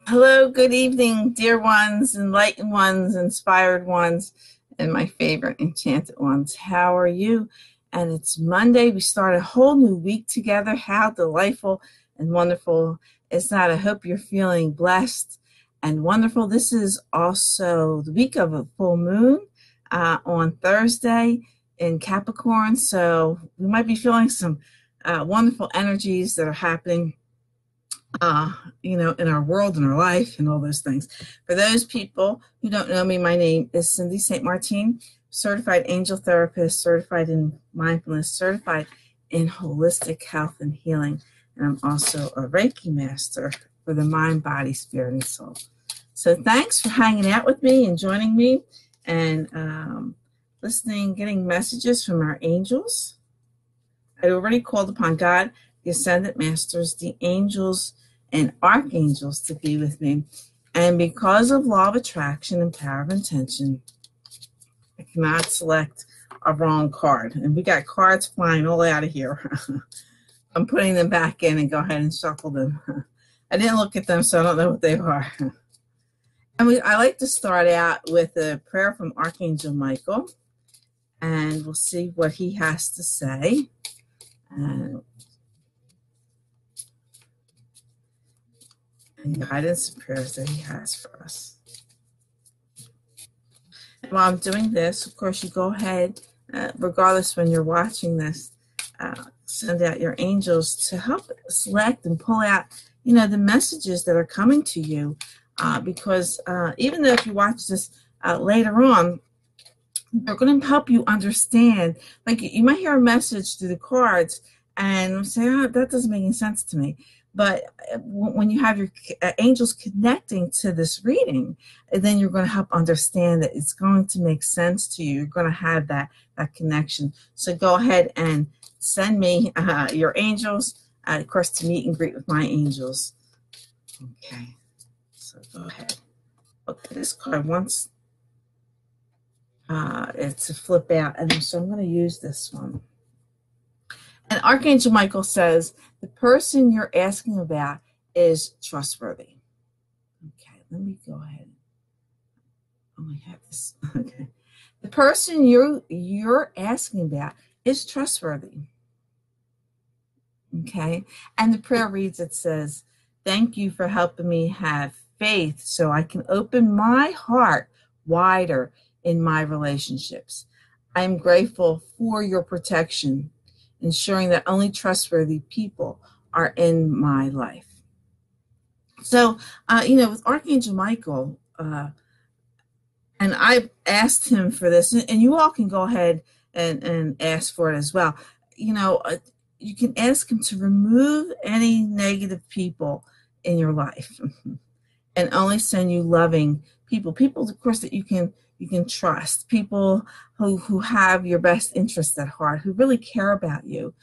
Hello, good evening, dear ones, enlightened ones, inspired ones, and my favorite enchanted ones. How are you? And it's Monday. We start a whole new week together. How delightful and wonderful is that? I hope you're feeling blessed and wonderful. This is also the week of a full moon on Thursday in Capricorn. So we might be feeling some wonderful energies that are happening uh, in our world, in our life, and all those things. For those people who don't know me, my name is Cindy St. Martine, certified angel therapist, certified in mindfulness, certified in holistic health and healing. And I'm also a Reiki master for the mind, body, spirit, and soul. So thanks for hanging out with me and joining me and listening, getting messages from our angels. I already called upon God, the Ascended Masters, the angels, and archangels to be with me. And because of law of attraction and power of intention, I cannot select a wrong card. And we got cards flying all out of here. I'm putting them back in and go ahead and shuffle them. I didn't look at them, so I don't know what they are. And I like to start out with a prayer from Archangel Michael, and we'll see what he has to say. And guidance and prayers that he has for us. And while I'm doing this, of course, you go ahead, regardless when you're watching this, send out your angels to help select and pull out, the messages that are coming to you. Because even though if you watch this later on, they're going to help you understand. Like you might hear a message through the cards and say, "Oh, that doesn't make any sense to me." But when you have your angels connecting to this reading, then you're going to help understand that it's going to make sense to you. You're going to have that connection. So go ahead and send me your angels, of course, to meet and greet with my angels. Okay, so go ahead. Okay, this card once it's a flip out, and so I'm going to use this one. And Archangel Michael says, the person you're asking about is trustworthy. Okay, let me go ahead. Oh, I have this. Okay. The person you're asking about is trustworthy. Okay. And the prayer reads, it says, thank you for helping me have faith so I can open my heart wider in my relationships. I'm grateful for your protection, ensuring that only trustworthy people are in my life. So, with Archangel Michael, and I've asked him for this, and you all can go ahead and ask for it as well. You can ask him to remove any negative people in your life and only send you loving people, of course, that you can trust, people who have your best interests at heart, who really care about you.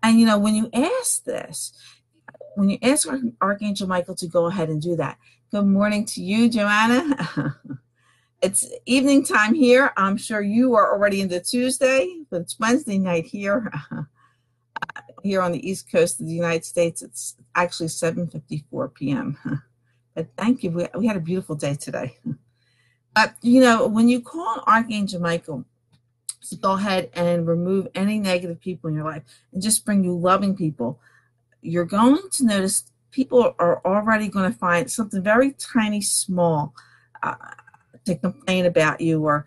And when you ask this, when you ask Archangel Michael to go ahead and do that, good morning to you, Joanna. It's evening time here. I'm sure you are already into Tuesday, but it's Wednesday night here. Here on the East Coast of the United States, it's actually 7:54 p.m. But thank you. We had a beautiful day today. But, when you call Archangel Michael to go ahead and remove any negative people in your life and just bring you loving people, you're going to notice people are already going to find something very tiny, small to complain about you or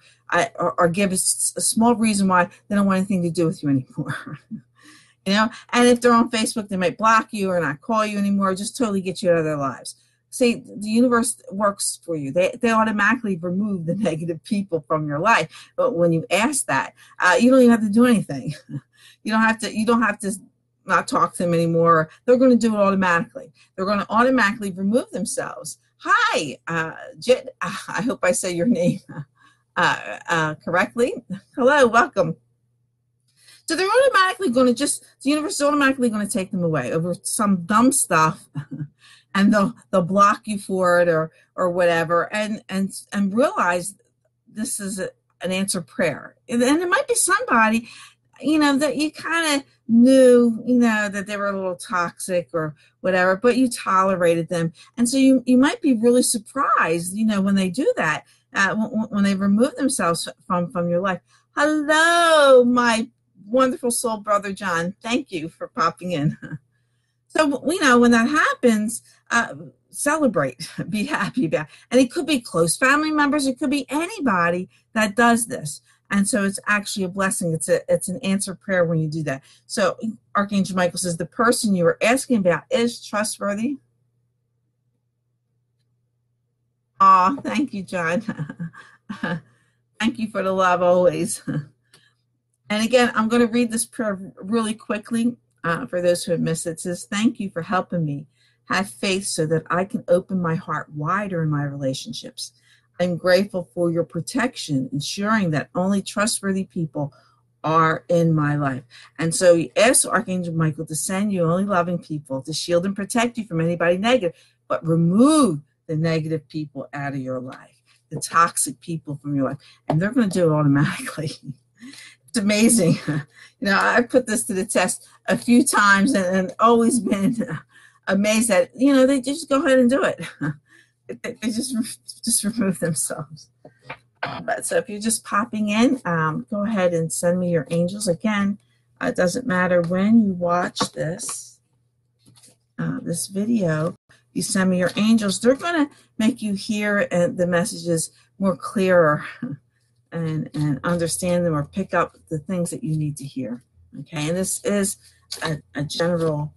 give us a small reason why they don't want anything to do with you anymore. And if they're on Facebook, they might block you or not call you anymore, just totally get you out of their lives. See, the universe works for you. They automatically remove the negative people from your life. But when you ask that, you don't even have to do anything. You don't have to not talk to them anymore. They're going to do it automatically. They're going to automatically remove themselves. Hi, Jit. I hope I say your name correctly. Hello, welcome. So they're automatically going to the universe is automatically going to take them away over some dumb stuff. And they'll block you for it or whatever, and realize this is an answered prayer. And it might be somebody, that you kind of knew, that they were a little toxic or whatever, but you tolerated them. And so you might be really surprised, when they do that, when they remove themselves from your life. Hello, my wonderful soul brother, John. Thank you for popping in. So, when that happens, celebrate, be happy about it. And it could be close family members. It could be anybody that does this. And so it's actually a blessing. It's an answered prayer when you do that. So Archangel Michael says, the person you were asking about is trustworthy. Oh, thank you, John. Thank you for the love always. And again, I'm going to read this prayer really quickly for those who have missed it. It says, thank you for helping me have faith so that I can open my heart wider in my relationships. I'm grateful for your protection, ensuring that only trustworthy people are in my life. And so he asked Archangel Michael to send you only loving people to shield and protect you from anybody negative, but remove the negative people out of your life, the toxic people from your life. And they're going to do it automatically. It's amazing. I put this to the test a few times and always been amazed that, they just go ahead and do it. They just remove themselves. But so if you're just popping in, go ahead and send me your angels. Again, it doesn't matter when you watch this video, you send me your angels. They're going to make you hear the messages more clearer and understand them or pick up the things that you need to hear. Okay, and this is a general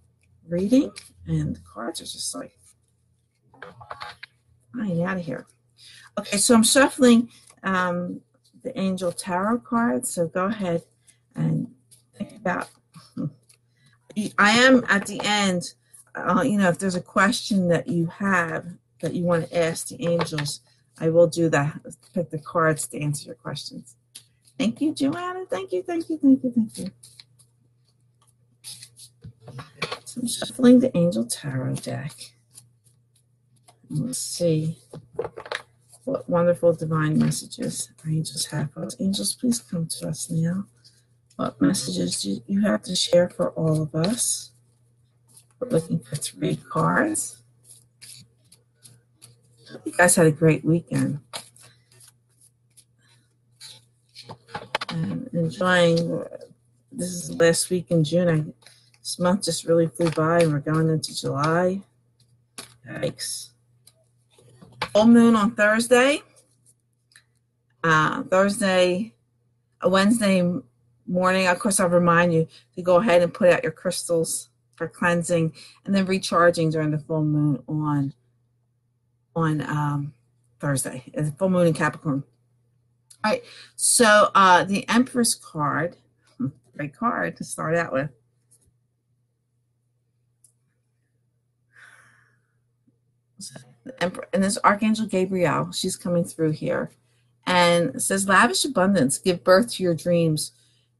reading, and the cards are just like, I'm out of here. Okay, so I'm shuffling the Angel Tarot cards. So go ahead and think about. I am at the end. If there's a question that you have that you want to ask the angels, I will do that. Pick the cards to answer your questions. Thank you, Joanna. Thank you. So I'm shuffling the Angel Tarot deck. Let's see what wonderful divine messages our angels have for us. Angels, please come to us now. What messages do you have to share for all of us? We're looking for 3 cards. You guys had a great weekend. And enjoying, this is the last week in June. This month just really flew by and we're going into July. Yikes. Full moon on Thursday. Wednesday morning. Of course, I'll remind you to go ahead and put out your crystals for cleansing and then recharging during the full moon on Thursday. It's full moon in Capricorn. All right. So the Empress card, great card to start out with. And this Archangel Gabriel, she's coming through here. And it says, lavish abundance, give birth to your dreams,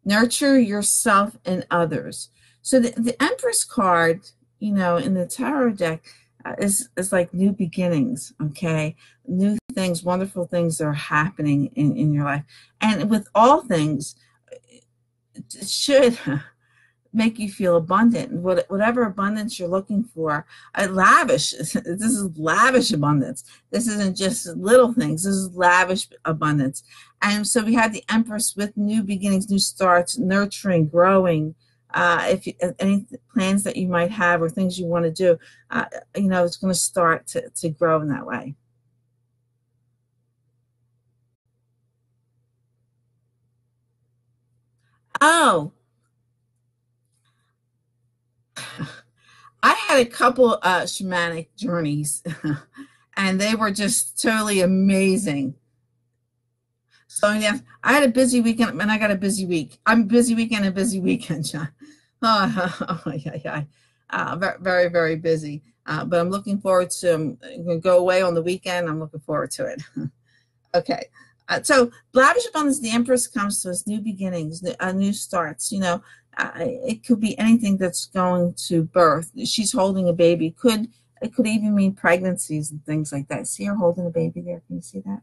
nurture yourself and others. So the Empress card, in the tarot deck is like new beginnings, okay? New things, wonderful things that are happening in your life. And with all things, it should make you feel abundant. Whatever abundance you're looking for, lavish. This is lavish abundance. This isn't just little things. This is lavish abundance. And so we have the Empress with new beginnings, new starts, nurturing, growing. If any plans that you might have or things you want to do, it's going to start to grow in that way. Oh, I had a couple shamanic journeys, and they were just totally amazing. So yeah, I had a busy weekend, and I got a busy week. I'm a busy weekend and busy weekend, John. Very, very busy. But I'm looking forward to. I'm going to go away on the weekend. I'm looking forward to it. Okay. So lavish abundance, the Empress comes to us, new beginnings, new starts. It could be anything that's going to birth. She's holding a baby. It could even mean pregnancies and things like that. See her holding a baby there? Can you see that?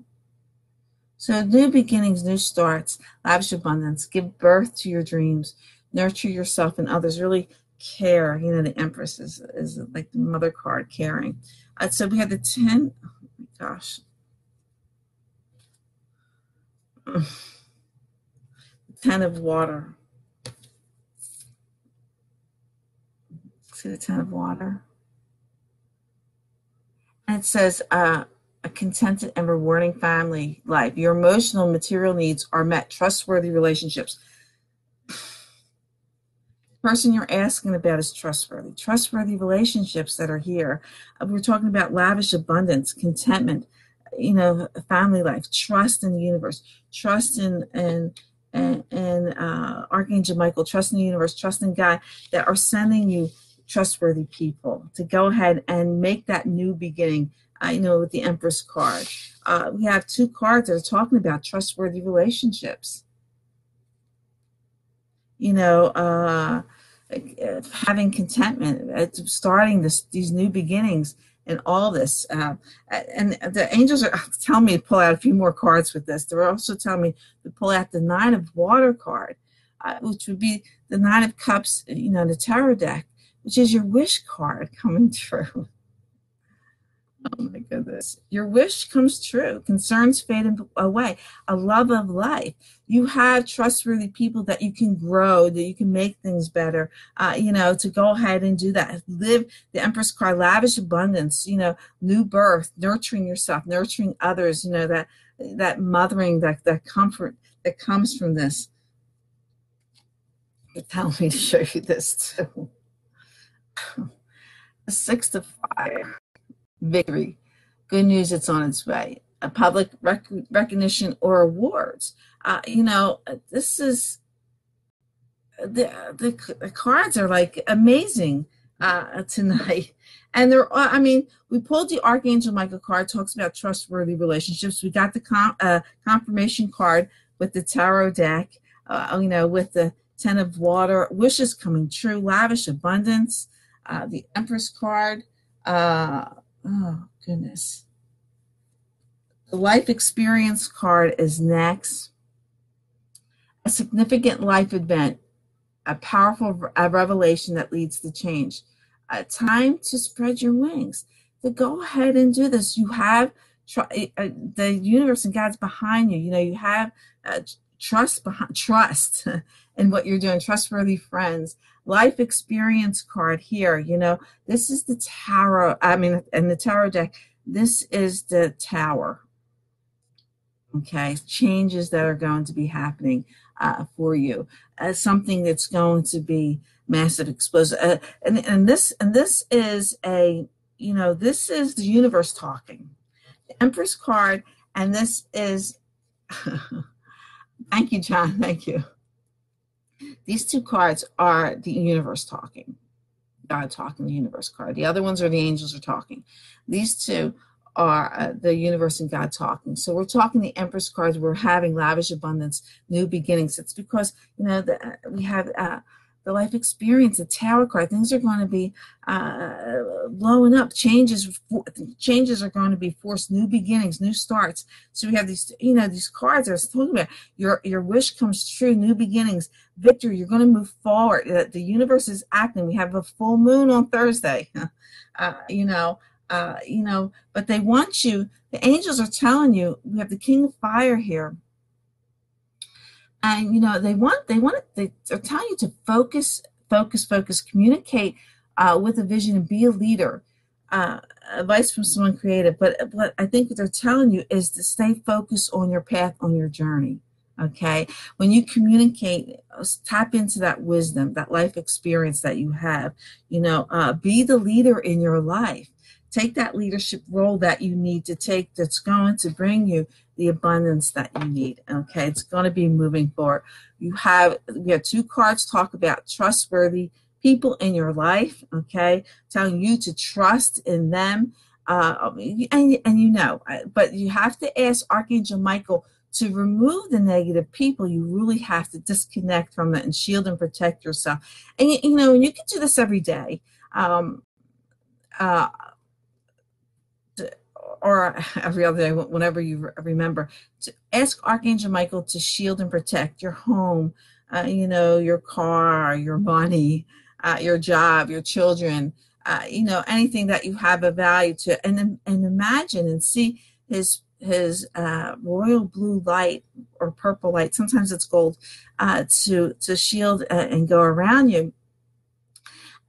So new beginnings, new starts, lavish abundance, give birth to your dreams, nurture yourself and others, really care. You know, the Empress is like the mother card, caring. So we have the 10, oh my gosh. 10 of water. See the 10 of water? And it says, a contented and rewarding family life. Your emotional and material needs are met. Trustworthy relationships. The person you're asking about is trustworthy. Trustworthy relationships that are here. We're talking about lavish abundance, contentment, you know, family life, trust in the universe, trust in Archangel Michael, trust in the universe, trust in God, that are sending you trustworthy people to go ahead and make that new beginning. You know, with the Empress card, we have 2 cards that are talking about trustworthy relationships. You know, having contentment, starting these new beginnings, and all this. And the angels are telling me to pull out a few more cards with this. They're also telling me to pull out the 9 of Water card, which would be the 9 of Cups, you know, the tarot deck, which is your wish card coming true. Oh my goodness. Your wish comes true. Concerns fade away. A love of life. You have trustworthy people that you can grow, that you can make things better, you know, to go ahead and do that. Live the Empress card, lavish abundance, you know, new birth, nurturing yourself, nurturing others, you know, that mothering, that comfort that comes from this. They tell me to show you this too. The 6 of Fire. Victory. Good news, it's on its way. A public recognition or awards. You know, this is the cards are like amazing tonight. And I mean, we pulled the Archangel Michael card, talks about trustworthy relationships. We got the confirmation card with the tarot deck, you know, with the 10 of Water, wishes coming true, lavish abundance, the Empress card. Oh, goodness. The life experience card is next. A significant life event, a powerful revelation that leads to change. Time to spread your wings. To go ahead and do this. You have the universe and God's behind you. You know, you have trust in what you're doing, trustworthy friends. Life experience card here, you know, this is the tarot, and the tarot deck, this is the Tower. Okay, changes that are going to be happening for you, something that's going to be massive, explosive, and this is you know, this is the universe talking. The Empress card, and this is, thank you, John, thank you. These 2 cards are the universe talking, God talking, the universe card. The other ones are the angels are talking. These 2 are the universe and God talking. So we're talking the Empress cards. We're having lavish abundance, new beginnings. It's because, you know, we have the life experience, the Tower card. Things are going to be blowing up. Changes are going to be forced. New beginnings, new starts. So we have these, you know, these cards I was talking about. Your wish comes true. New beginnings, victory. You're going to move forward. The universe is acting. We have a full moon on Thursday. You know, but they want you. The angels are telling you. We have the King of Fire here. And, you know, they're telling you to focus, communicate with a vision and be a leader. Advice from someone creative. But I think what they're telling you is to stay focused on your path, on your journey. Okay. When you communicate, tap into that wisdom, that life experience that you have, you know, be the leader in your life. Take that leadership role that you need to take, that's going to bring you the abundance that you need. Okay, it's going to be moving forward. We have 2 cards talk about trustworthy people in your life. Okay, telling you to trust in them, and you know, but you have to ask Archangel Michael to remove the negative people. You really have to disconnect from it and shield and protect yourself. And you know, you can do this every day. Or every other day, whenever you remember, to ask Archangel Michael to shield and protect your home, your car, your money, your job, your children, anything that you have a value to, and imagine and see his royal blue light or purple light. Sometimes it's gold, to shield and go around you,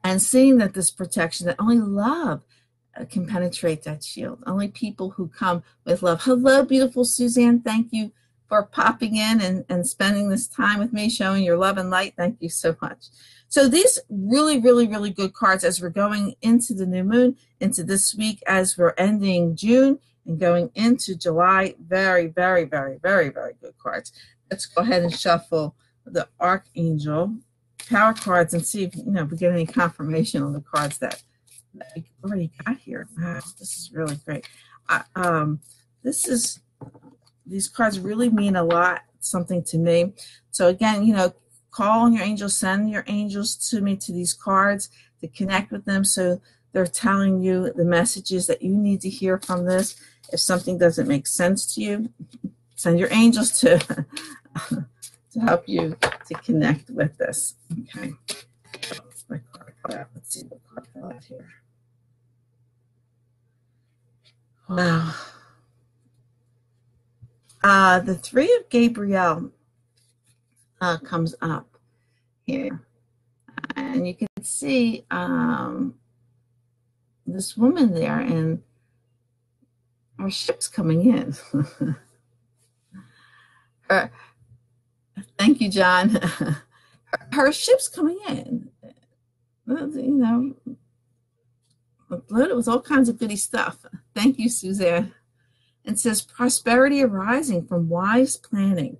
and seeing that this protection, that only love can penetrate that shield. Only people who come with love. Hello, beautiful Suzanne. Thank you for popping in and spending this time with me, showing your love and light. Thank you so much. So these really, really, really good cards as we're going into the new moon, into this week, as we're ending June and going into July. Very, very, very, very, very good cards. Let's go ahead and shuffle the Archangel Power cards and see if we get any confirmation on the cards that we already got here. Wow, this is really great. These cards really mean a lot, something to me. So again, call on your angels, send your angels to me, to these cards, to connect with them, so they're telling you the messages that you need to hear from this. If something doesn't make sense to you, send your angels to help you to connect with this. Okay. Let's see what card fell out here. Wow. The Three of Gabriel comes up here. And you can see this woman there, and our ship's coming in. Thank you, John. Her ship's coming in. Loaded with all kinds of goody stuff. Thank you, Suzanne. And says, prosperity arising from wise planning.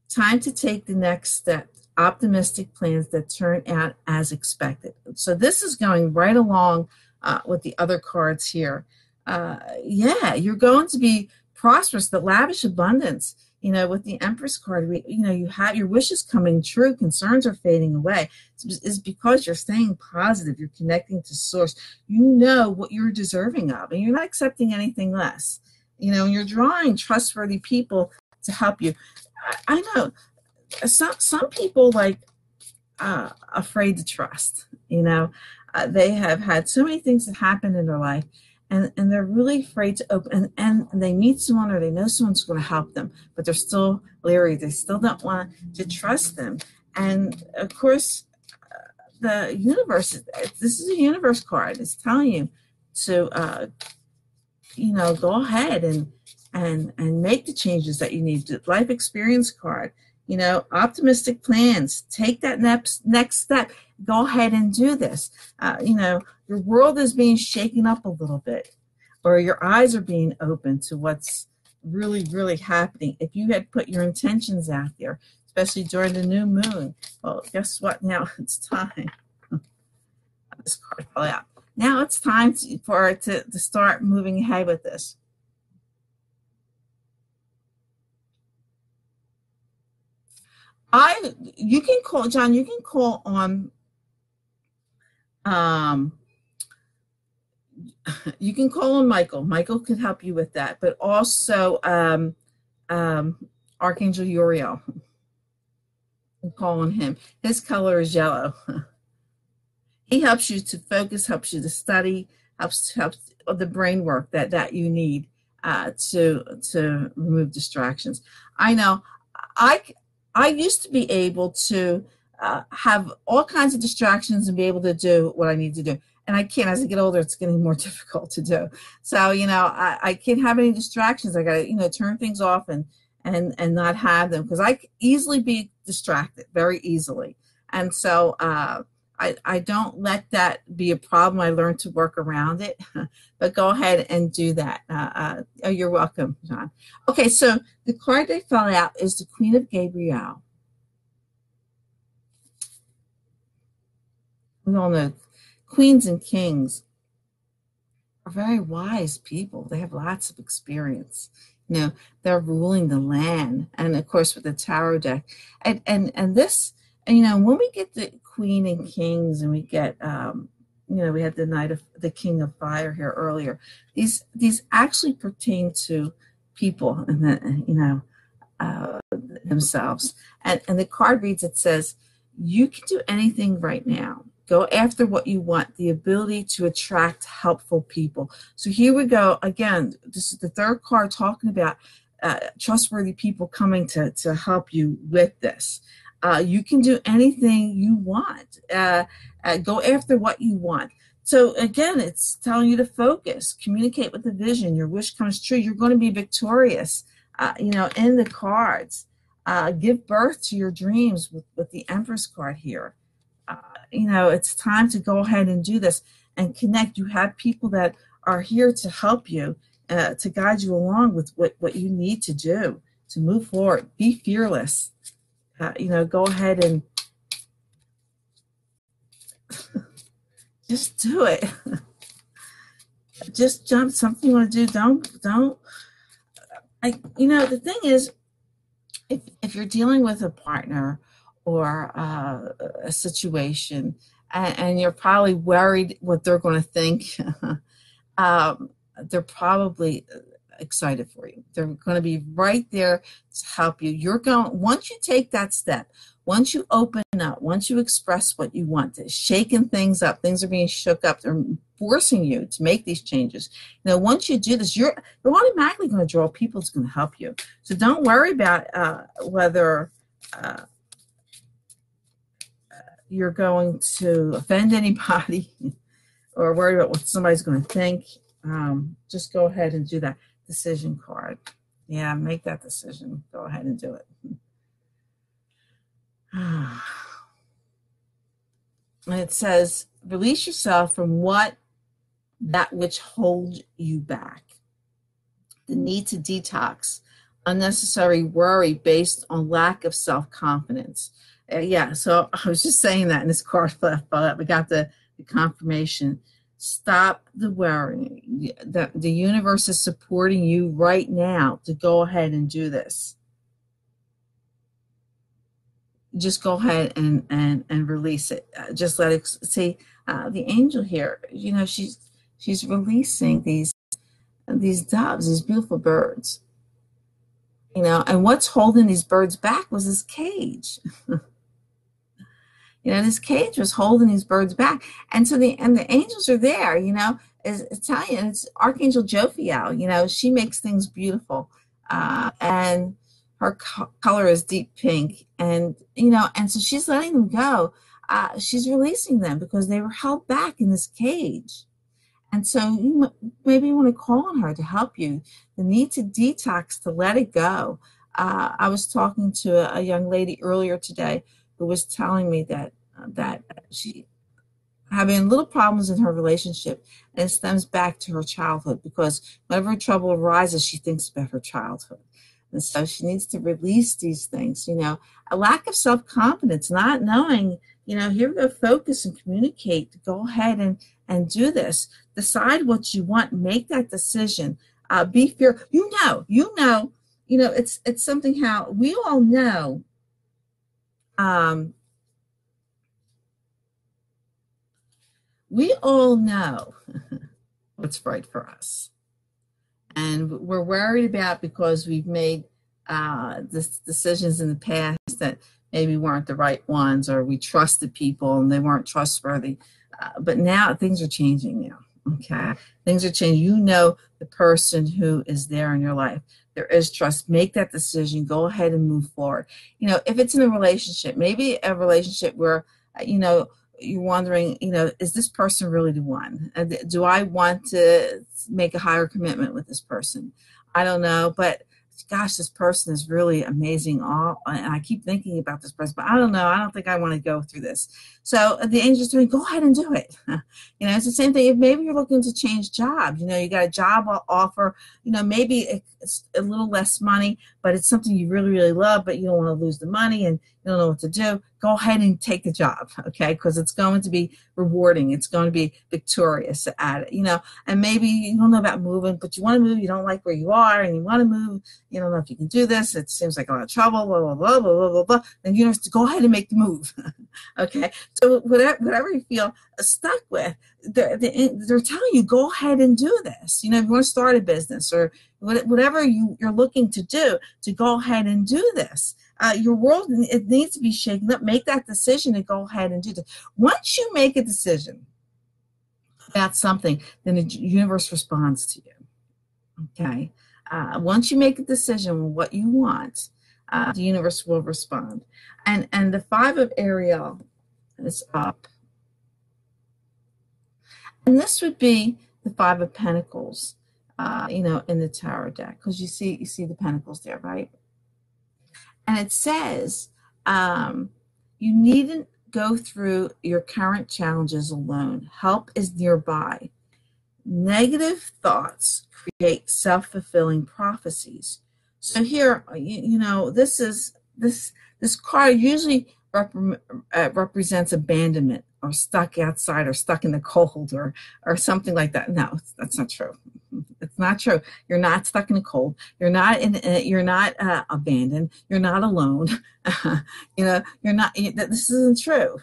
Time to take the next step. Optimistic plans that turn out as expected. So this is going right along with the other cards here. You're going to be prosperous, the lavish abundance. With the Empress card, you have your wishes coming true, concerns are fading away. It's because you're staying positive, you're connecting to source. You know what you're deserving of, and you're not accepting anything less. And you're drawing trustworthy people to help you. I know some people afraid to trust. They have had so many things that happen in their life, and they're really afraid to open, and they meet someone or they know someone's going to help them, but they're still leery. They still don't want to trust them. And of course, the universe, this is a universe card. It's telling you to, go ahead and make the changes that you need. The life experience card, optimistic plans. Take that next step. Go ahead and do this. Your world is being shaken up a little bit, or your eyes are being opened to what's really, really happening. If you had put your intentions out there, especially during the new moon, well, guess what? Now it's time. This card fell out. Now it's time for it to start moving ahead with this. You can call, John, you can call on, you can call on Michael. Michael could help you with that, but also Archangel Uriel. You can call on him. His color is yellow. He helps you to focus, helps you to study, helps the brain work that you need to remove distractions. I know I used to be able to have all kinds of distractions and be able to do what I need to do. And I can't. As I get older, it's getting more difficult to do. So, I can't have any distractions. I got to, turn things off and not have them, because I easily be distracted, very easily. And so I don't let that be a problem. I learned to work around it. But go ahead and do that. You're welcome, John. Okay, so the card that fell out is the Queen of Gabriel. We all know queens and kings are very wise people. They have lots of experience. They're ruling the land. And of course, with the tarot deck. And this, when we get the Queen and Kings, and we get, we had the King of Fire here earlier. These actually pertain to people, and themselves. And the card reads, it says, you can do anything right now. Go after what you want, the ability to attract helpful people. So here we go. Again, this is the third card talking about trustworthy people coming to help you with this. You can do anything you want. Go after what you want. So again, it's telling you to focus, communicate with the vision. Your wish comes true. You're going to be victorious, in the cards. Give birth to your dreams with the Empress card here. It's time to go ahead and do this and connect. You have people that are here to help you, to guide you along with what you need to do to move forward. Be fearless. Go ahead and just do it. Just jump. Something you want to do. Don't. The thing is, if you're dealing with a partner or a situation, and you're probably worried what they're going to think, they're probably excited for you. They're going to be right there to help you. Once you take that step, once you open up, once you express what you want, shaking things up, things are being shook up, they're forcing you to make these changes. Once you do this, you're automatically going to draw people that's going to help you. So don't worry about whether you're going to offend anybody or worry about what somebody's going to think. Just go ahead and do that decision card. Yeah, make that decision. Go ahead and do it. And it says, release yourself from that which holds you back. The need to detox, unnecessary worry based on lack of self-confidence. So I was just saying that in this card flip, we got the confirmation. Stop the worrying. The universe is supporting you right now to go ahead and do this. Just go ahead and release it. Just let it see. The angel here, she's releasing these doves, these beautiful birds. And what's holding these birds back was this cage. This cage was holding these birds back. And so the angels are there, is Italian. It's Archangel Jophiel. She makes things beautiful. And her color is deep pink. And so she's letting them go. She's releasing them because they were held back in this cage. And so you maybe want to call on her to help you. The need to detox, to let it go. I was talking to a young lady earlier today who was telling me that she having little problems in her relationship, and it stems back to her childhood, because whenever trouble arises, she thinks about her childhood. And so she needs to release these things, a lack of self-confidence, not knowing, here we go, focus and communicate, to go ahead and do this. Decide what you want, make that decision. Be fear. It's something how we all know. We all know what's right for us. And we're worried about because we've made decisions in the past that maybe weren't the right ones, or we trusted people and they weren't trustworthy. But now things are changing now. Okay. Things are changing. The person who is there in your life. There is trust. Make that decision. Go ahead and move forward. If it's in a relationship, maybe a relationship where, you're wondering, is this person really the one? Do I want to make a higher commitment with this person? I don't know, but gosh, this person is really amazing. And I keep thinking about this person, but I don't know. I don't think I want to go through this. So the angel's doing, go ahead and do it. It's the same thing. If maybe you're looking to change jobs, you got a job offer, maybe it's a little less money, but it's something you really, really love, but you don't want to lose the money. And, you don't know what to do, go ahead and take the job, okay? Because it's going to be rewarding. It's going to be victorious at it, and maybe you don't know about moving, but you want to move, you don't like where you are, and you want to move, you don't know if you can do this, it seems like a lot of trouble, blah, blah, blah, blah, blah, blah, blah. Then you have to go ahead and make the move, okay? So whatever you feel stuck with, they're telling you, go ahead and do this. If you want to start a business or whatever you're looking to do, to go ahead and do this. Your world, it needs to be shaken up. Make that decision to go ahead and do this. Once you make a decision about something, then the universe responds to you. Okay? Once you make a decision on what you want, the universe will respond. And the 5 of Ariel is up. And this would be the 5 of Pentacles, in the tarot deck, because you see the pentacles there, right? And it says, you needn't go through your current challenges alone. Help is nearby. Negative thoughts create self-fulfilling prophecies. So here, this card usually represents abandonment, or stuck outside, or stuck in the cold, or something like that. No, that's not true. It's not true. You're not stuck in the cold. You're not abandoned. You're not alone. You're not. This isn't true.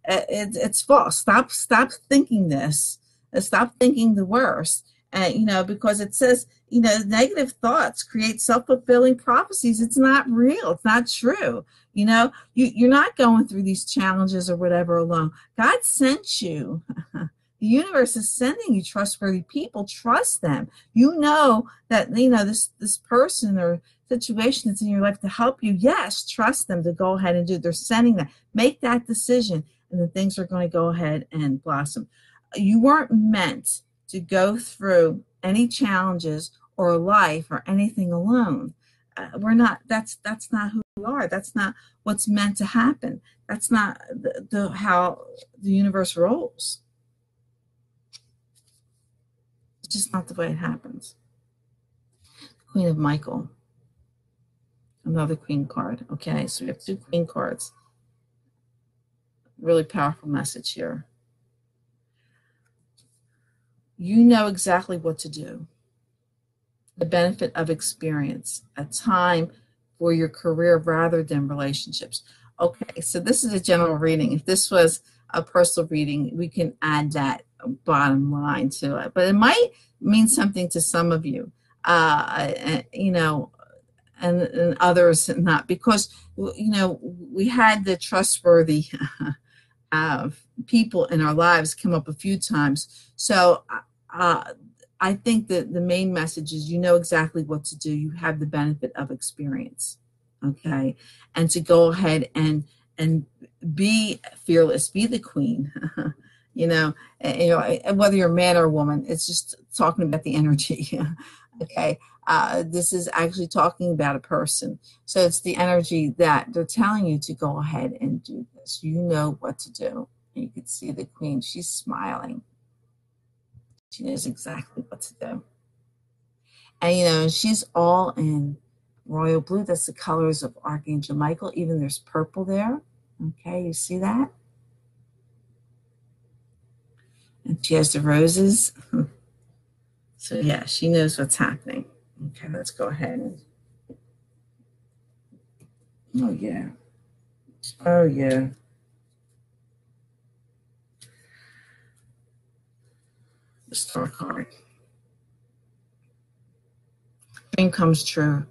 It's false. Stop thinking this. Stop thinking the worst. Because it says, negative thoughts create self-fulfilling prophecies. It's not real. It's not true. You're not going through these challenges or whatever alone. God sent you. The universe is sending you trustworthy people. Trust them. You know that, this person or situation that's in your life to help you. Yes, trust them to go ahead and do it. They're sending that. Make that decision, and then things are going to go ahead and blossom. You weren't meant to go through any challenges or life or anything alone. We're not. That's not who we are. That's not what's meant to happen. That's not how the universe rolls. It's just not the way it happens. Queen of Michael. Another queen card. Okay, so we have 2 queen cards. Really powerful message here. You know exactly what to do. The benefit of experience, a time for your career rather than relationships. Okay, so this is a general reading. If this was a personal reading, we can add that bottom line to it. But it might mean something to some of you, and others not, because, we had the trustworthy people in our lives come up a few times. So I think that the main message is, exactly what to do. You have the benefit of experience, okay? And to go ahead and be fearless, be the queen, and whether you're a man or a woman, it's just talking about the energy, okay? This is actually talking about a person. So it's the energy that they're telling you to go ahead and do this. You know what to do. And you can see the queen, she's smiling. She knows exactly what to do. And, she's all in royal blue. That's the colors of Archangel Michael. Even there's purple there. Okay, you see that? And she has the roses. So, yeah, she knows what's happening. Okay, let's go ahead. Oh, yeah. Oh, yeah. The Star card. Dream comes true.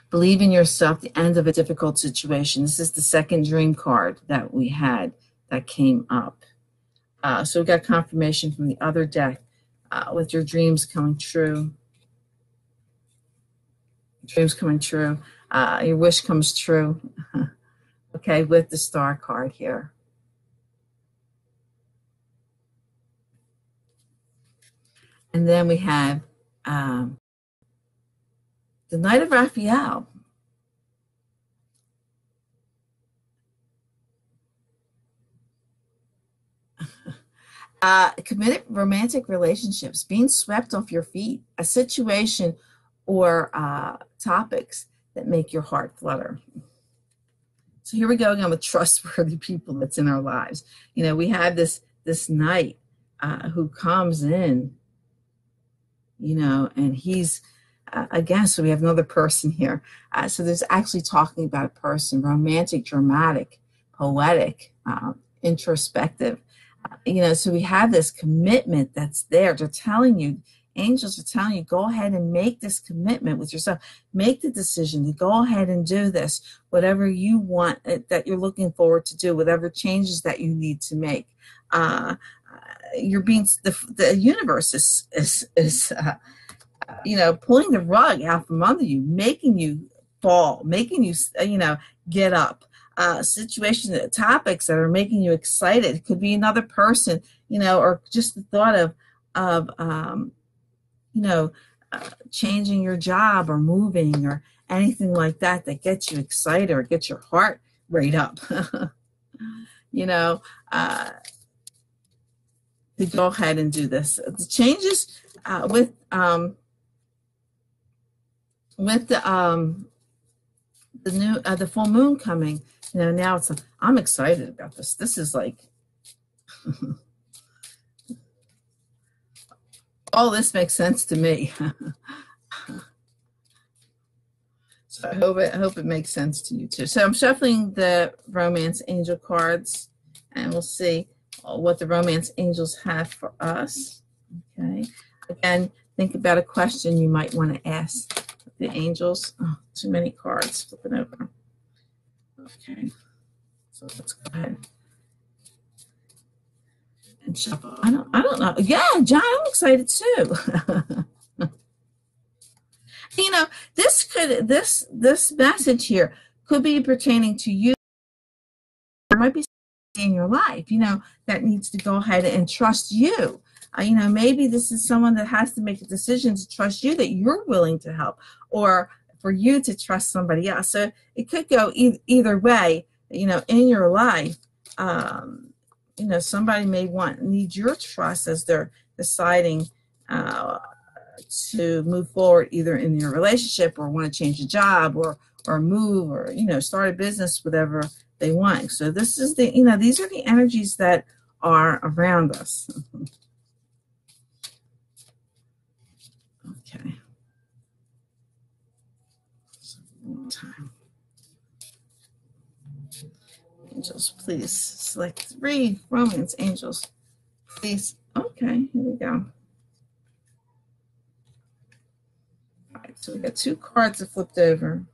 Believe in yourself, the end of a difficult situation. This is the second dream card that we had that came up. So we got confirmation from the other deck with your dreams coming true. Dreams coming true. Your wish comes true. Okay, with the Star card here. And then we have the Knight of Raphael. Committed romantic relationships, being swept off your feet, a situation or topics that make your heart flutter. So here we go again with trustworthy people that's in our lives. We have this knight who comes in, and he's, again, so we have another person here. So there's actually talking about a person, romantic, dramatic, poetic, introspective. So we have this commitment that's there. They're telling you, angels are telling you, go ahead and make this commitment with yourself. Make the decision to go ahead and do this, whatever you want, that you're looking forward to do, whatever changes that you need to make. You're being, the universe is pulling the rug out from under you, making you fall, making you, get up. Situations, topics that are making you excited. It could be another person, or just the thought of changing your job or moving or anything like that gets you excited or gets your heart rate up. To go ahead and do this. The changes with the full moon coming. Now it's I'm excited about this. This is like all this makes sense to me. So I hope it makes sense to you too. So I'm shuffling the romance angel cards, and we'll see what the romance angels have for us. Okay. Again, think about a question you might want to ask the angels. Oh, too many cards. Flipping over. Okay. So let's go ahead and shuffle. I don't know. Yeah, John, I'm excited too. This message here could be pertaining to you. There might be something in your life, that needs to go ahead and trust you. Maybe this is someone that has to make a decision to trust you, that you're willing to help, or for you to trust somebody else. So it could go either way, in your life. Somebody may need your trust as they're deciding to move forward, either in your relationship or want to change a job or move or, start a business, whatever they want. So this is these are the energies that are around us. Okay. So one time. Angels, please select 3 romance angels. Please. Okay, here we go. All right, so we got 2 cards that flipped over.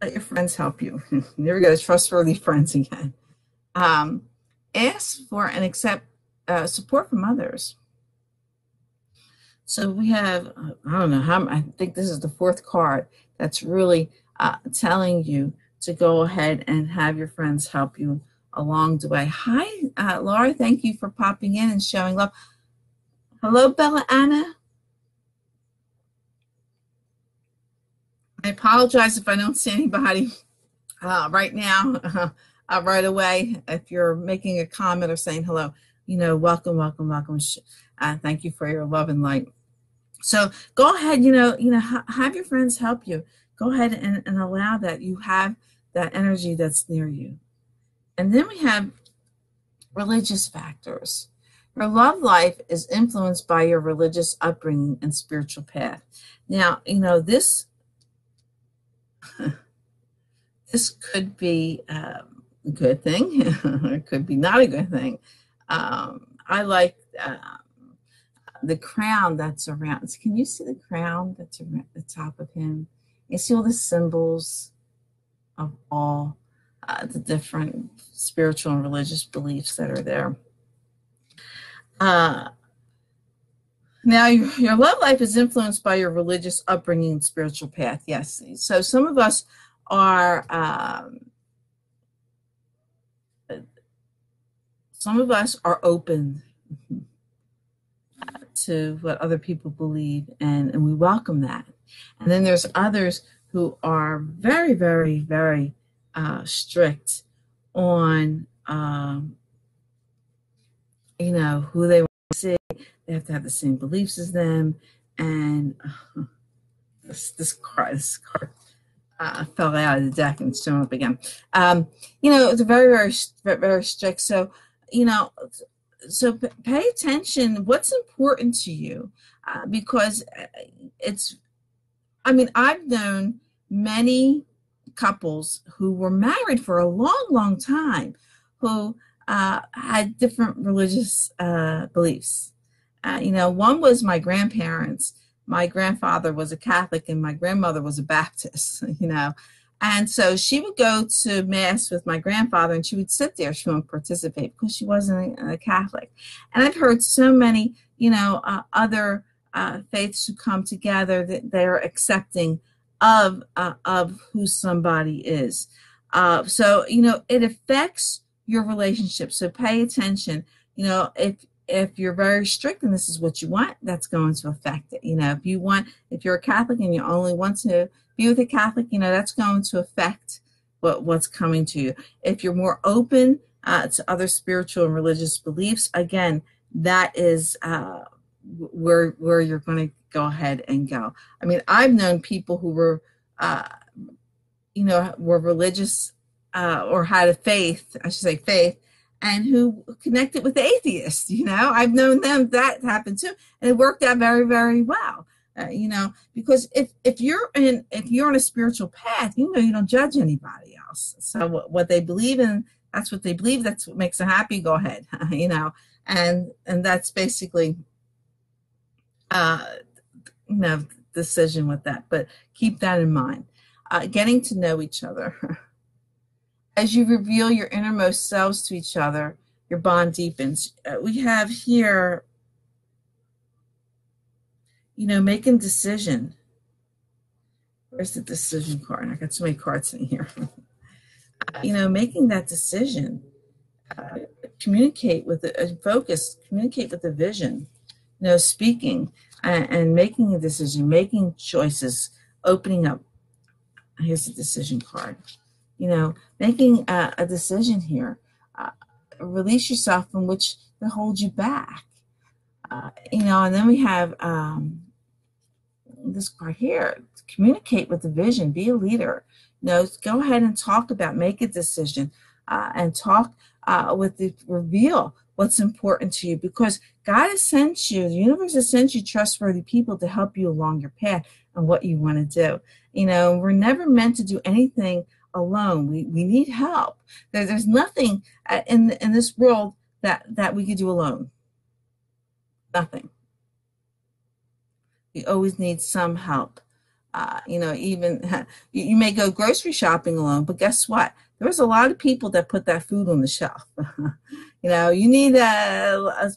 Let your friends help you. Here we go, trustworthy friends again. Ask for and accept support from others. So we have, I don't know how, I think this is the 4th card that's really telling you to go ahead and have your friends help you along the way. Hi, Laura, thank you for popping in and showing love. Hello, Bella Anna. I apologize if I don't see anybody right now, right away. If you're making a comment or saying hello, welcome, welcome, welcome. Thank you for your love and light. So go ahead, have your friends help you. Go ahead and allow that. You have that energy that's near you. And then we have religious factors. Your love life is influenced by your religious upbringing and spiritual path. Now, this could be a good thing. It could be not a good thing. I like the crown that's around. Can you see the crown that's around the top of him? You see all the symbols of all the different spiritual and religious beliefs that are there. Now, your love life is influenced by your religious upbringing and spiritual path. Yes. So some of us are open to what other people believe, and we welcome that. And then there's others who are very, very, very strict on, who they want to see. They have to have the same beliefs as them. And this card, fell out of the deck and showing up again. It's very strict. So, you know, pay attention. What's important to you? Because I've known many couples who were married for a long, long time who had different religious beliefs. One was my grandparents. My grandfather was a Catholic and my grandmother was a Baptist, And so she would go to Mass with my grandfather and she would sit there. She wouldn't participate because she wasn't a Catholic. And I've heard so many, other faiths who come together that they're accepting of who somebody is. So it affects your relationship. So pay attention. If you're very strict and this is what you want, that's going to affect it. If you're a Catholic and you only want to be with a Catholic, that's going to affect what's coming to you. If you're more open to other spiritual and religious beliefs, again, that is where you're going to go ahead and go. I've known people who were, were religious or had a faith, I should say faith, and who connected with atheists. I've known them, that happened too, and it worked out very, very well. Because if you're on a spiritual path, you don't judge anybody else. So what they believe in, that's what they believe. That's what makes them happy. Go ahead, and that's basically, decision with that. But keep that in mind. Getting to know each other. As you reveal your innermost selves to each other, your bond deepens. We have here, making decision. Where's the decision card? I got so many cards in here. Making that decision. Communicate with a focus. Communicate with a vision. Speaking and making a decision, making choices, opening up. Here's the decision card. Making a decision here. Release yourself from which that holds you back. And then we have this part here. Communicate with the vision. Be a leader. Go ahead and talk about, make a decision, and talk reveal what's important to you, because God has sent you, the universe has sent you trustworthy people to help you along your path and what you want to do. We're never meant to do anything alone. We need help. There's nothing in this world that we could do alone. Nothing. We always need some help. Even you may go grocery shopping alone, but guess what? There's a lot of people that put that food on the shelf. You need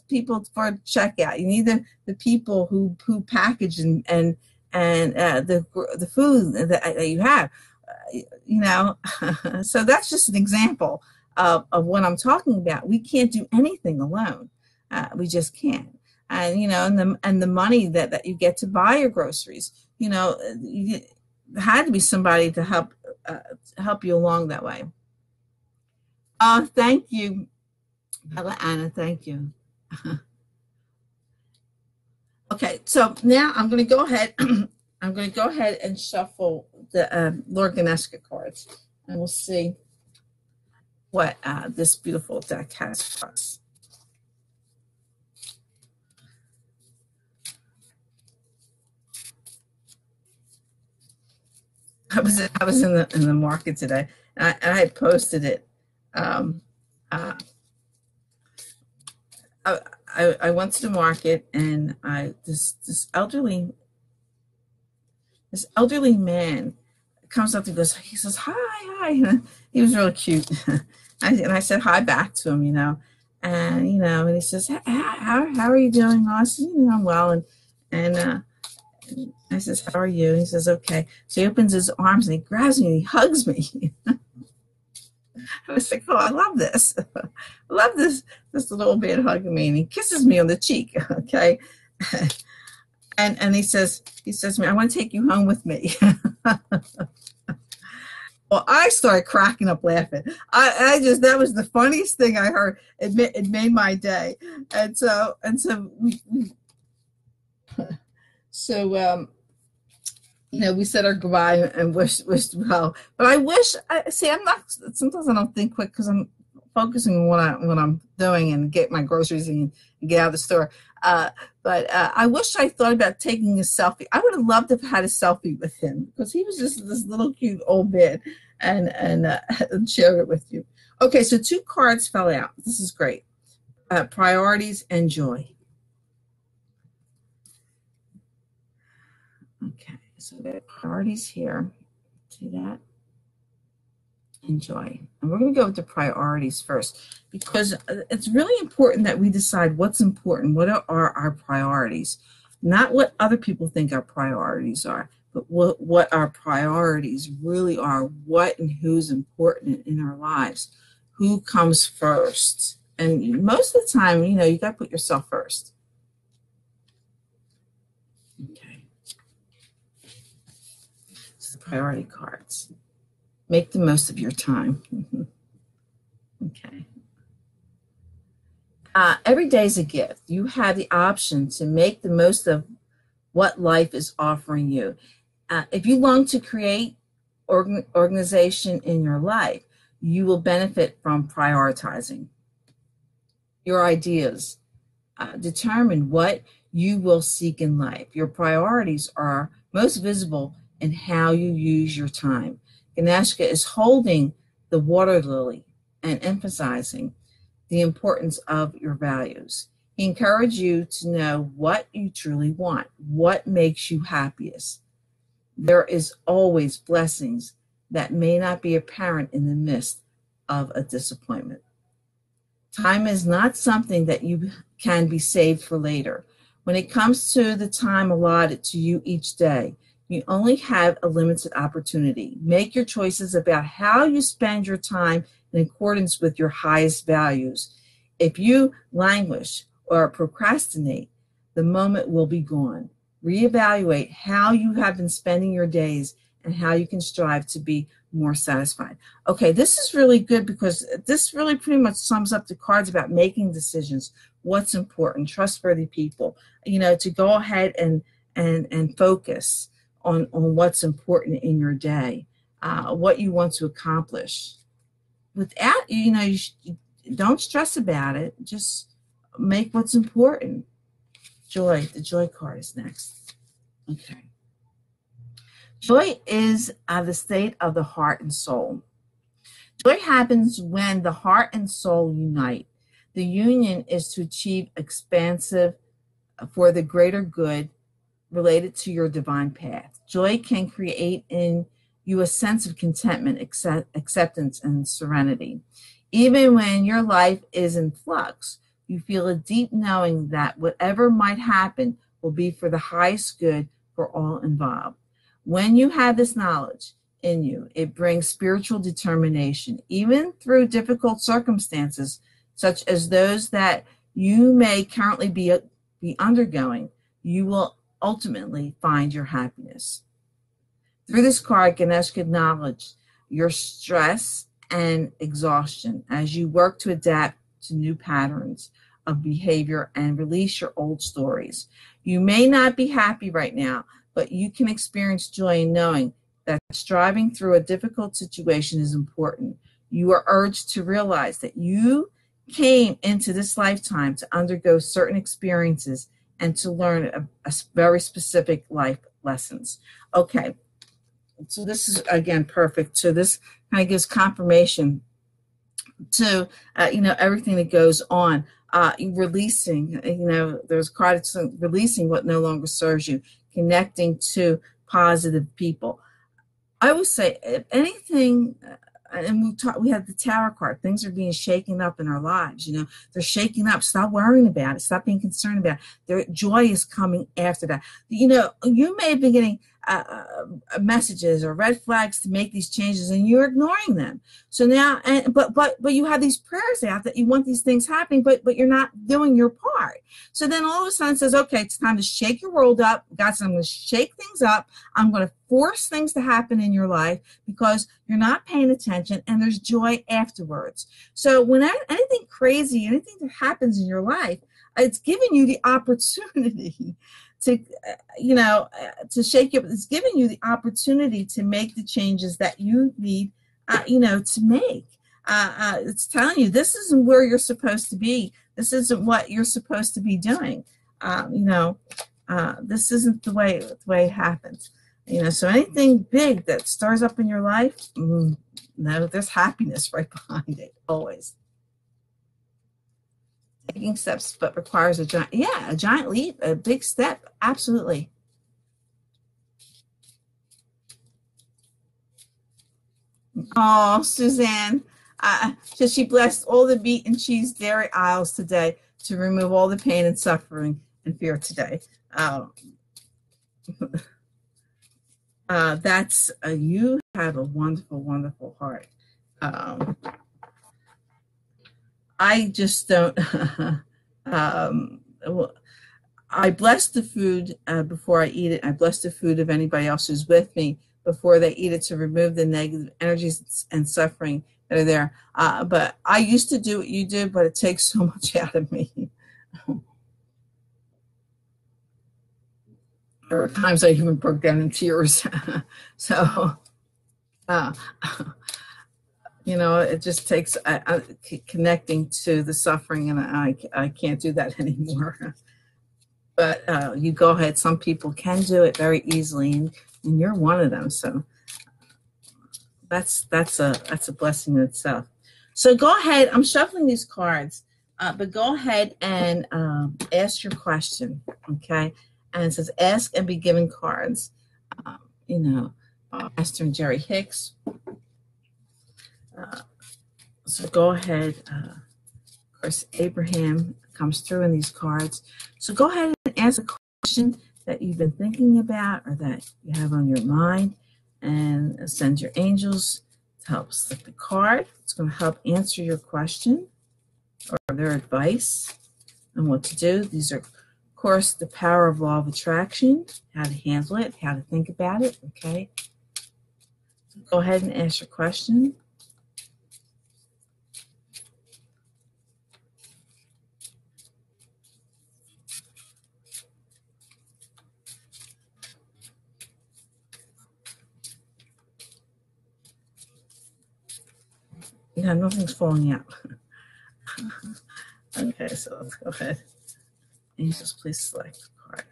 people for checkout. You need the people who package and the food that you have. So that's just an example of what I'm talking about. We can't do anything alone. We just can't. And the money that you get to buy your groceries, there had to be somebody to help you along that way. Thank you, Bella Anna. Thank you. Okay, so now I'm going to go ahead. I'm going to go ahead and shuffle the Lord Ganesha cards, and we'll see what this beautiful deck has for us. I was in the market today, and I posted it. I went to the market, and this elderly man comes up and he says, hi. He was really cute. And I said hi back to him, and he says, how are you doing? I said, I'm well. And I says, how are you? And he says, okay. So he opens his arms and he grabs me and he hugs me. I was like, oh, I love this. I love this little man hugging me, and he kisses me on the cheek. Okay. And he says to me, I want to take you home with me. Well, I started cracking up laughing. That was the funniest thing I heard. It made my day. And so We said our goodbye and wished well. But I wish, I'm not, sometimes I don't think quick because I'm focusing on what I'm doing and get my groceries and get out of the store. But I wish I thought about taking a selfie. I would have loved to have had a selfie with him because he was just this little cute old man and shared it with you. Okay, so 2 cards fell out. This is great. Priorities and joy. Okay, so the priorities here. See that? Enjoy. And we're going to go with the priorities first because it's really important that we decide what's important. What are our priorities? Not what other people think our priorities are, but what our priorities really are. What and who's important in our lives. Who comes first? And most of the time, you got to put yourself first. Okay. So the priority cards. Make the most of your time. Okay. Every day is a gift. You have the option to make the most of what life is offering you. If you long to create organization in your life, you will benefit from prioritizing your ideas. Determine what you will seek in life. Your priorities are most visible in how you use your time. Ganeshka is holding the water lily and emphasizing the importance of your values. He encourages you to know what you truly want, what makes you happiest. There is always blessings that may not be apparent in the midst of a disappointment. Time is not something that you can be saved for later. When it comes to the time allotted to you each day, you only have a limited opportunity. Make your choices about how you spend your time in accordance with your highest values. If you languish or procrastinate, the moment will be gone. Reevaluate how you have been spending your days and how you can strive to be more satisfied. Okay, this is really good because this really pretty much sums up the cards about making decisions, what's important, trustworthy people, to go ahead and focus on what's important in your day, what you want to accomplish. Without, you don't stress about it. Just make what's important. Joy, the joy card is next. Okay. Joy is the state of the heart and soul. Joy happens when the heart and soul unite. The union is to achieve expansive for the greater good related to your divine path. Joy can create in you a sense of contentment, acceptance, and serenity. Even when your life is in flux, you feel a deep knowing that whatever might happen will be for the highest good for all involved. When you have this knowledge in you, it brings spiritual determination, even through difficult circumstances, such as those that you may currently be undergoing. You will ultimately find your happiness. Through this card, Ganesh can acknowledge your stress and exhaustion as you work to adapt to new patterns of behavior and release your old stories. You may not be happy right now, but you can experience joy in knowing that striving through a difficult situation is important. You are urged to realize that you came into this lifetime to undergo certain experiences and to learn a very specific life lessons. Okay, so this is, again, perfect. So this kind of gives confirmation to, everything that goes on. Releasing, there's cards releasing what no longer serves you, connecting to positive people. I would say if anything, and we have the Tower card, things are being shaken up in our lives. They're shaking up. Stop worrying about it. Stop being concerned about it. Their joy is coming after that. You may have been getting messages or red flags to make these changes, and you're ignoring them. So now, but you have these prayers out that you want these things happening, but you're not doing your part. So then all of a sudden it says, okay, it's time to shake your world up. God said, I'm going to shake things up. I'm going to force things to happen in your life because you're not paying attention, and there's joy afterwards. So when anything crazy, anything that happens in your life, it's giving you the opportunity to shake you up. It's giving you the opportunity to make the changes that you need, to make. It's telling you this isn't where you're supposed to be. This isn't what you're supposed to be doing. This isn't the way it happens. So anything big that stirs up in your life, no, there's happiness right behind it, always. Taking steps, but requires a giant leap, a big step, absolutely. Oh, Suzanne, so she blessed all the meat and cheese dairy aisles today to remove all the pain and suffering and fear today. That's you have a wonderful, wonderful heart. I just don't. I bless the food before I eat it. I bless the food of anybody else who's with me before they eat it to remove the negative energies and suffering that are there. But I used to do what you do, but it takes so much out of me. There were times I even broke down in tears. So, it just takes connecting to the suffering, and I can't do that anymore. But you go ahead. Some people can do it very easily, and you're one of them. So that's a blessing in itself. So go ahead. I'm shuffling these cards, but go ahead and ask your question. Okay. And it says, ask and be given cards. Esther and Jerry Hicks. So go ahead. Of course, Abraham comes through in these cards. So go ahead and ask a question that you've been thinking about or that you have on your mind, and send your angels to help select the card. It's going to help answer your question or their advice on what to do. These are, of course, the power of law of attraction, how to handle it, how to think about it. Okay. So go ahead and ask your question. Yeah, nothing's falling out. Okay, so let's go ahead. Angels, please select the card.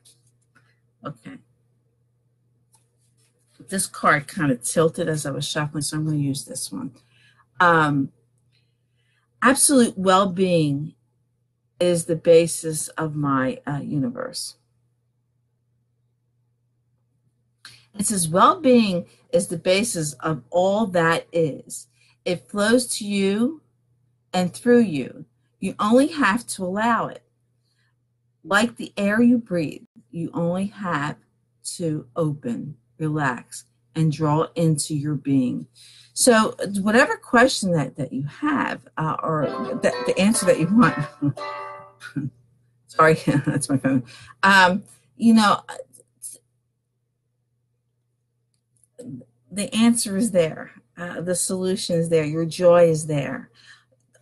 Okay. This card kind of tilted as I was shuffling, so I'm going to use this one. Absolute well-being is the basis of my universe. It says well-being is the basis of all that is. It flows to you and through you. You only have to allow it. Like the air you breathe, you only have to open, relax, and draw into your being. So whatever question that you have, or the answer that you want, sorry, that's my phone. The answer is there. The solution is there. Your joy is there.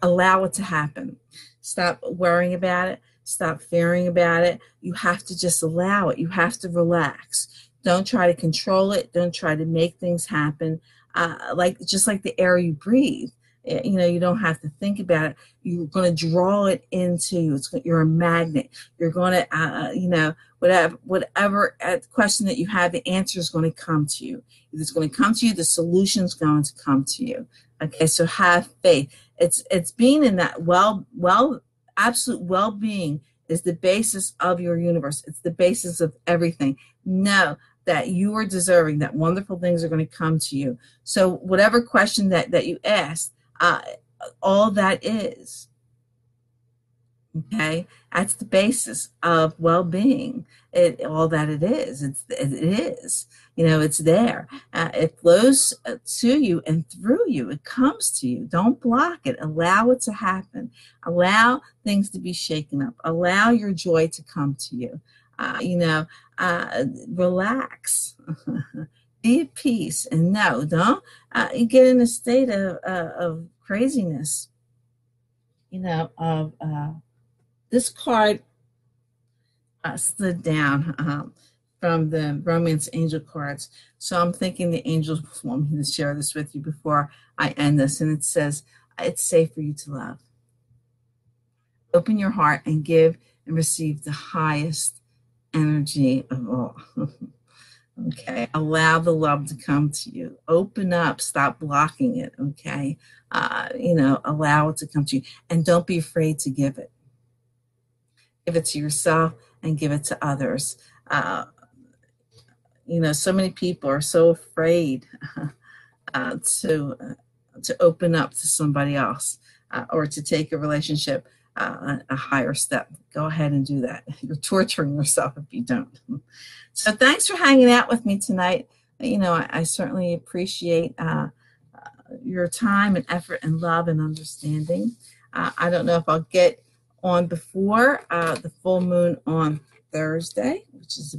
Allow it to happen. Stop worrying about it. Stop fearing about it. You have to just allow it. You have to relax. Don't try to control it. Don't try to make things happen. Just like the air you breathe. You don't have to think about it. You're going to draw it into you. You're a magnet. You're going to, whatever question that you have, the answer is going to come to you. If it's going to come to you, the solution is going to come to you. Okay, so have faith. It's being in that absolute well-being is the basis of your universe. It's the basis of everything. Know that you are deserving, that wonderful things are going to come to you. So whatever question that you ask, all that is, okay, that's the basis of well-being. All that it is, it is. It's there. It flows to you and through you. It comes to you. Don't block it. Allow it to happen. Allow things to be shaken up. Allow your joy to come to you. Relax. Be at peace, and don't get in a state of craziness. This card slid down from the romance angel cards. So I'm thinking the angels want me to share this with you before I end this. And it says, it's safe for you to love. Open your heart and give and receive the highest energy of all. Okay, allow the love to come to you. Open up, stop blocking it. Okay, allow it to come to you, and don't be afraid to give it. Give it to yourself and give it to others. So many people are so afraid to open up to somebody else or to take a relationship a higher step. Go ahead and do that. You're torturing yourself if you don't. So thanks for hanging out with me tonight. I certainly appreciate your time and effort and love and understanding. I don't know if I'll get on before the full moon on Thursday, which is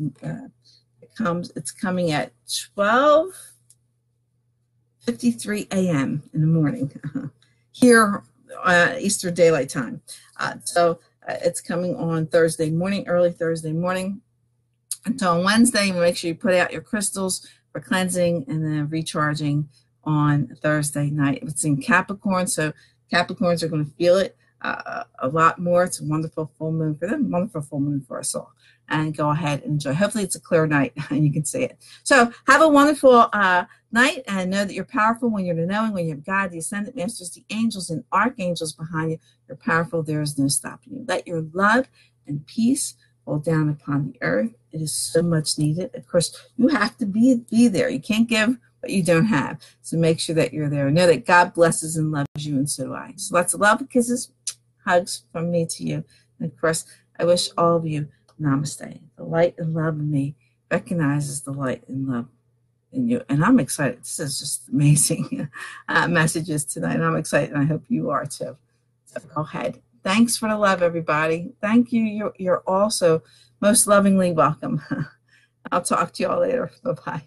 it's coming at 12:53 a.m. in the morning here Eastern Daylight Time. So it's coming on Thursday morning, early Thursday morning. Until on Wednesday, make sure you put out your crystals for cleansing and then recharging on Thursday night. It's in Capricorn, so Capricorns are going to feel it a lot more. It's a wonderful full moon for them, wonderful full moon for us all. And go ahead and enjoy. Hopefully it's a clear night and you can see it. So have a wonderful night, and know that you're powerful when you're knowing, when you have God, the Ascended Masters, the angels and archangels behind you. You're powerful. There is no stopping you. Let your love and peace fall down upon the earth. It is so much needed. Of course, you have to be there. You can't give what you don't have. So make sure that you're there. Know that God blesses and loves you, and so do I. So lots of love and kisses, hugs from me to you. And of course, I wish all of you namaste. The light and love in me recognizes the light and love in you. And I'm excited. This is just amazing messages tonight. And I'm excited, and I hope you are too. So go ahead. Thanks for the love, everybody. Thank you. You're also most lovingly welcome. I'll talk to you all later. Bye-bye.